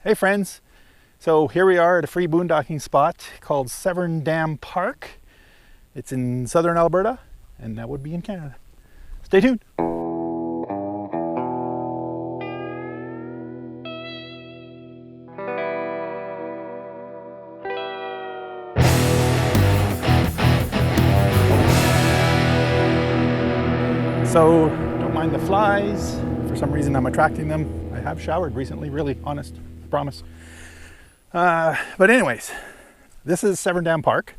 Hey friends, so here we are at a free boondocking spot called Severn Dam Park. It's in Southern Alberta, and that would be in Canada. Stay tuned. So don't mind the flies. For some reason I'm attracting them. I have showered recently, really honest, I promise. But anyways, this is Severn Dam Park.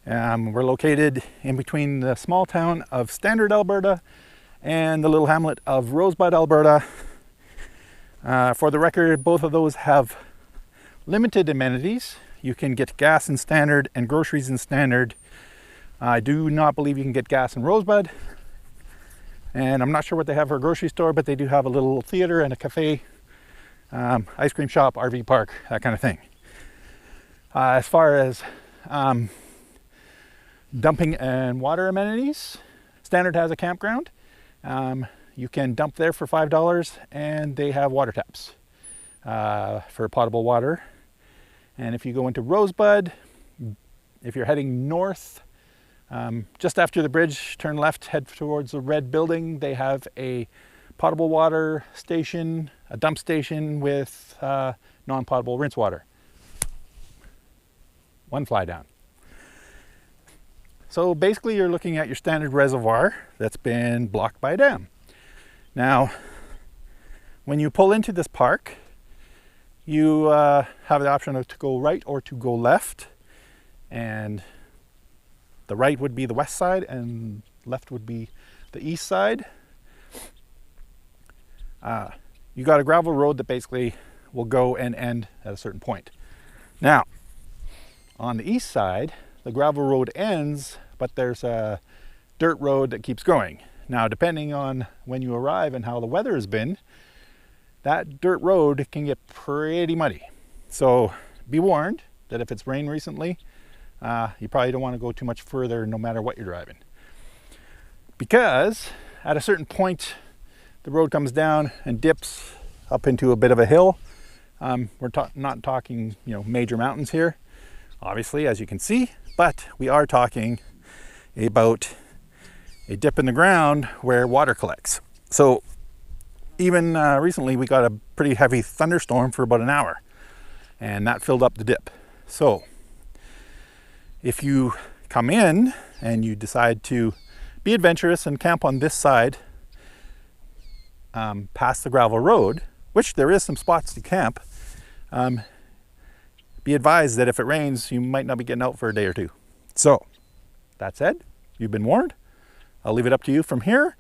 We're located in between the small town of Standard, Alberta and the little hamlet of Rosebud, Alberta. For the record, both of those have limited amenities. You can get gas in Standard and groceries in Standard. I do not believe you can get gas in Rosebud. And I'm not sure what they have for a grocery store, but they do have a little theater and a cafe, ice cream shop, RV park, that kind of thing. As far as dumping and water amenities, Standard has a campground. You can dump there for $5, and they have water taps for potable water. And if you go into Rosebud, if you're heading north, just after the bridge, turn left, head towards the red building. They have a potable water station, a dump station with non-potable rinse water. One fly down. So basically you're looking at your standard reservoir that's been blocked by a dam. Now, when you pull into this park, you have the option of to go right or to go left. And the right would be the west side and left would be the east side. You got a gravel road that basically will go and end at a certain point. Now, on the east side, the gravel road ends, but there's a dirt road that keeps going. Now, depending on when you arrive and how the weather has been, that dirt road can get pretty muddy. So be warned that if it's rained recently, you probably don't want to go too much further no matter what you're driving. Because at a certain point, the road comes down and dips up into a bit of a hill. We're not talking, major mountains here, obviously, as you can see, but we are talking about a dip in the ground where water collects. So even recently, we got a pretty heavy thunderstorm for about an hour, and that filled up the dip. So if you come in and you decide to be adventurous and camp on this side, past the gravel road, which there is some spots to camp, be advised that if it rains, you might not be getting out for a day or two. So, that said, you've been warned. I'll leave it up to you from here.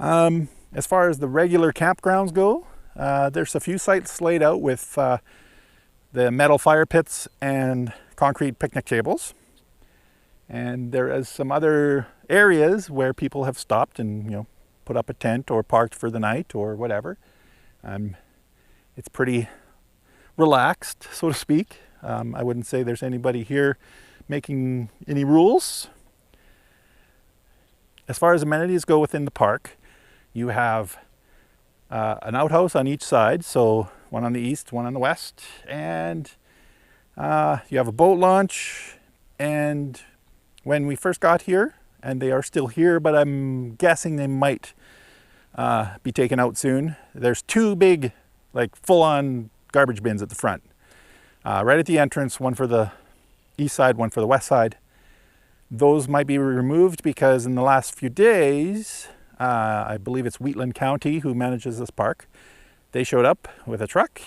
As far as the regular campgrounds go, there's a few sites laid out with the metal fire pits and concrete picnic tables. And there is some other areas where people have stopped and, put up a tent or parked for the night or whatever. It's pretty relaxed, so to speak. I wouldn't say there's anybody here making any rules. As far as amenities go within the park, you have an outhouse on each side, so one on the east, one on the west, and you have a boat launch. And when we first got here, and they are still here, but I'm guessing they might be taken out soon, there's two big, full-on garbage bins at the front. Right at the entrance, one for the east side, one for the west side. Those might be removed because in the last few days, I believe it's Wheatland County who manages this park. They showed up with a truck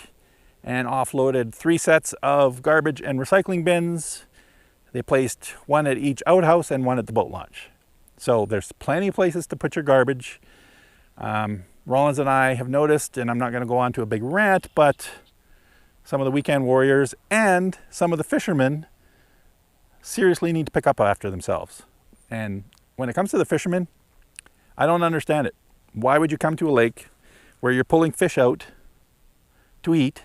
and offloaded 3 sets of garbage and recycling bins. They placed one at each outhouse and one at the boat launch. So there's plenty of places to put your garbage. Rollins and I have noticed, and I'm not going to go on to a big rant, but some of the weekend warriors and some of the fishermen seriously need to pick up after themselves. And when it comes to the fishermen, I don't understand it. Why would you come to a lake where you're pulling fish out to eat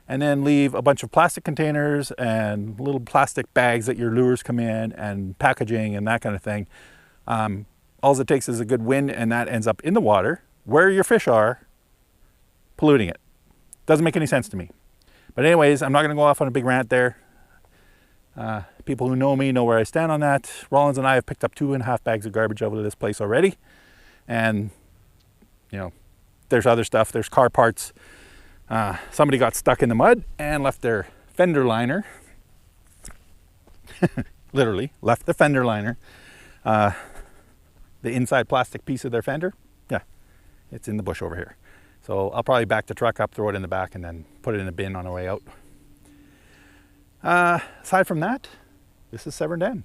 and then leave a bunch of plastic containers and little plastic bags that your lures come in and packaging and that kind of thing? All it takes is a good wind and that ends up in the water where your fish are, polluting it. Doesn't make any sense to me. But anyways, I'm not going to go off on a big rant there. People who know me know where I stand on that. Rollins and I have picked up 2.5 bags of garbage out of this place already. And, you know, there's other stuff. There's car parts. Somebody got stuck in the mud and left their fender liner. Literally, left the fender liner. The inside plastic piece of their fender. Yeah, it's in the bush over here. So I'll probably back the truck up, throw it in the back, and then put it in a bin on our way out. Aside from that, this is Severn Dam.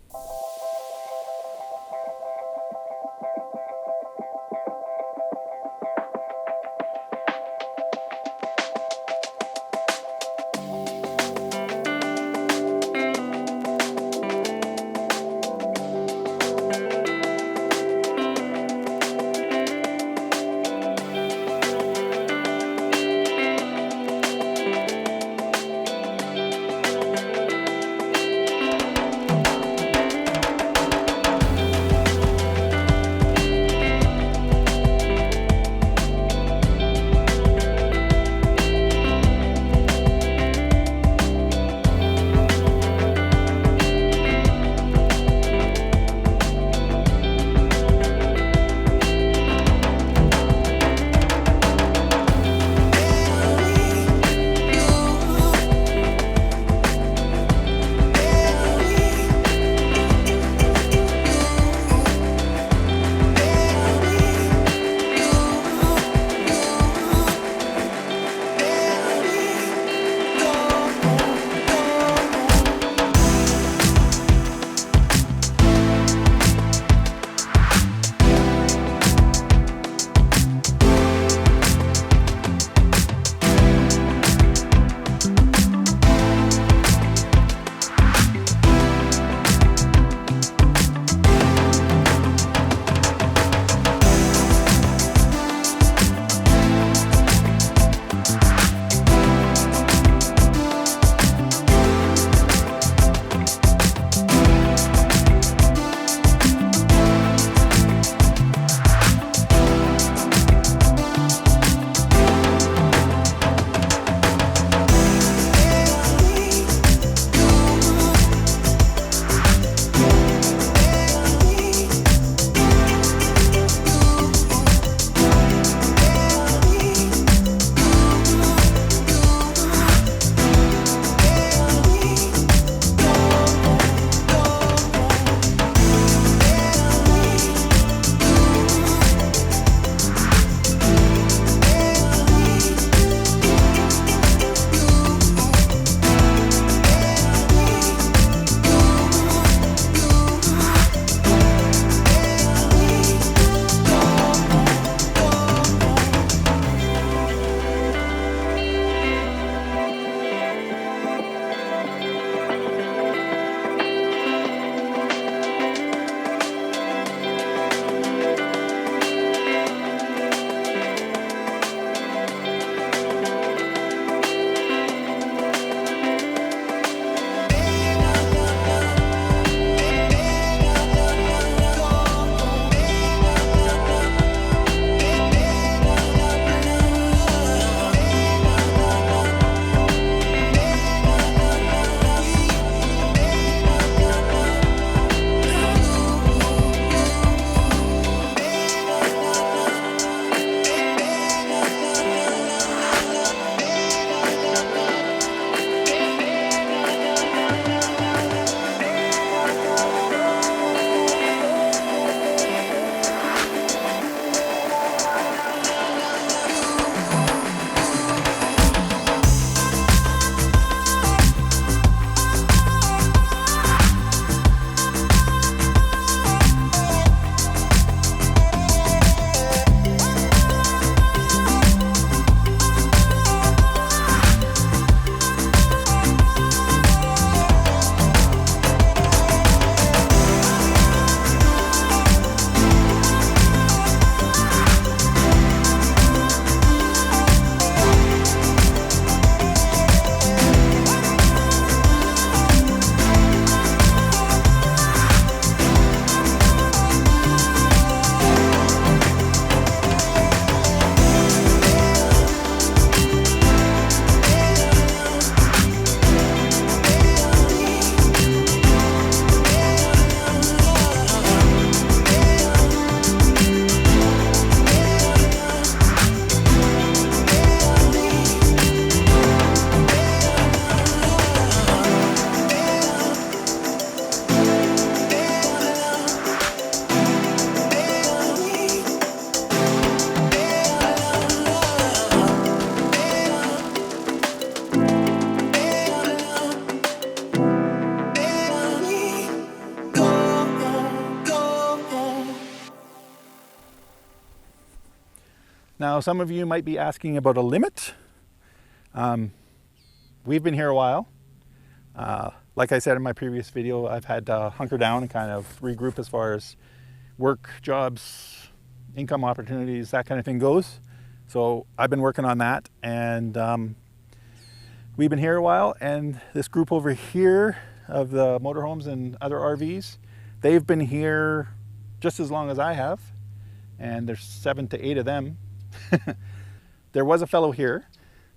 Now, some of you might be asking about a limit. We've been here a while. Like I said in my previous video, I've had to hunker down and kind of regroup as far as work, jobs, income opportunities, that kind of thing goes. So I've been working on that, and we've been here a while, and this group over here of the motorhomes and other RVs, they've been here just as long as I have, and there's 7 to 8 of them. There was a fellow here.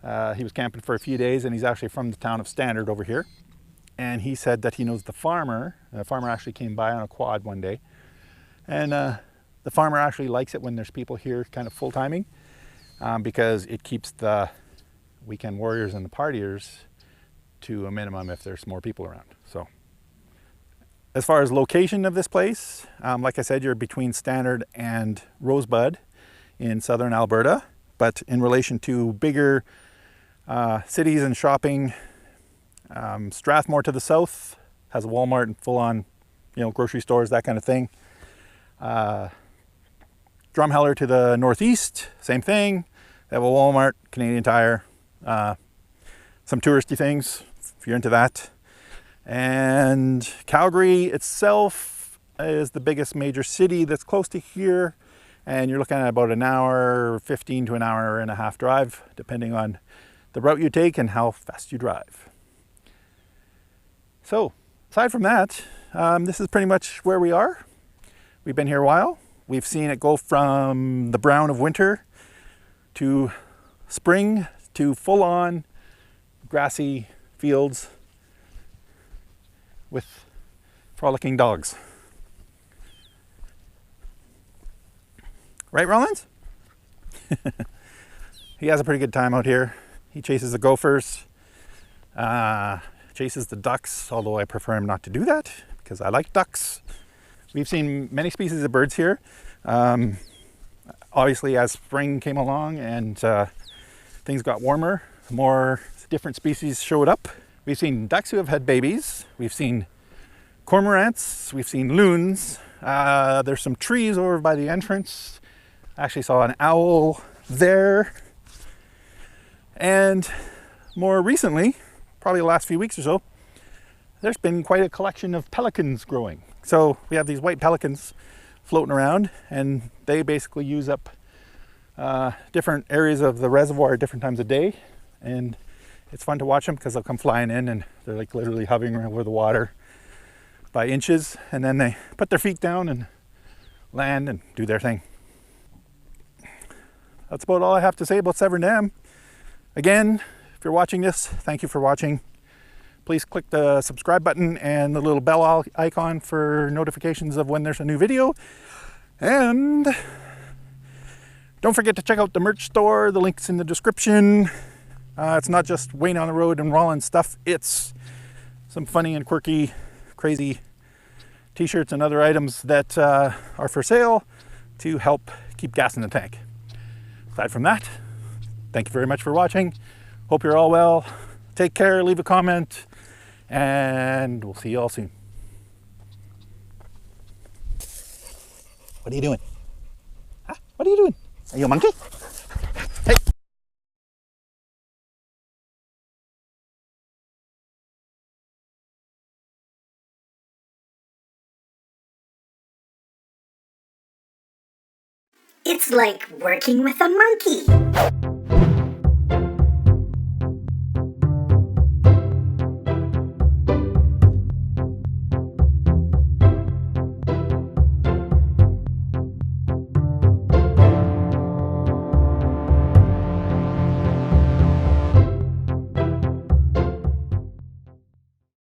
He was camping for a few days, and he's actually from the town of Standard over here. And he said that he knows the farmer. The farmer actually came by on a quad one day. And the farmer actually likes it when there's people here kind of full-timing, because it keeps the weekend warriors and the partiers to a minimum if there's more people around. So as far as location of this place, like I said, you're between Standard and Rosebud in Southern Alberta. But in relation to bigger cities and shopping, Strathmore to the south has a Walmart and full-on, grocery stores, that kind of thing. Drumheller to the northeast, same thing. They have a Walmart, Canadian Tire, some touristy things if you're into that. And Calgary itself is the biggest major city that's close to here, and you're looking at about an hour 15 to an hour and a half drive, depending on the route you take and how fast you drive. So aside from that, this is pretty much where we are. We've been here a while. We've seen it go from the brown of winter to spring to full-on grassy fields with frolicking dogs. Right, Rollins? He has a pretty good time out here. He chases the gophers, chases the ducks, although I prefer him not to do that because I like ducks. We've seen many species of birds here. Obviously, as spring came along and things got warmer, more different species showed up. We've seen ducks who have had babies. We've seen cormorants. We've seen loons. There's some trees over by the entrance. I actually saw an owl there. And more recently, probably the last few weeks or so, there's been quite a collection of pelicans growing. So we have these white pelicans floating around, and they basically use up different areas of the reservoir at different times of day. And it's fun to watch them because they'll come flying in and they're like literally hovering over the water by inches, and then they put their feet down and land and do their thing. That's about all I have to say about Severn Dam. Again, if you're watching this, thank you for watching. Please click the subscribe button and the little bell icon for notifications of when there's a new video. And don't forget to check out the merch store. The link's in the description. It's not just Wayne on the Road and Rollins stuff. It's some funny and quirky, crazy t-shirts and other items that are for sale to help keep gas in the tank. Aside from that, thank you very much for watching. Hope you're all well. Take care, leave a comment, and we'll see you all soon. What are you doing? Huh? What are you doing? Are you a monkey? Hey. It's like working with a monkey.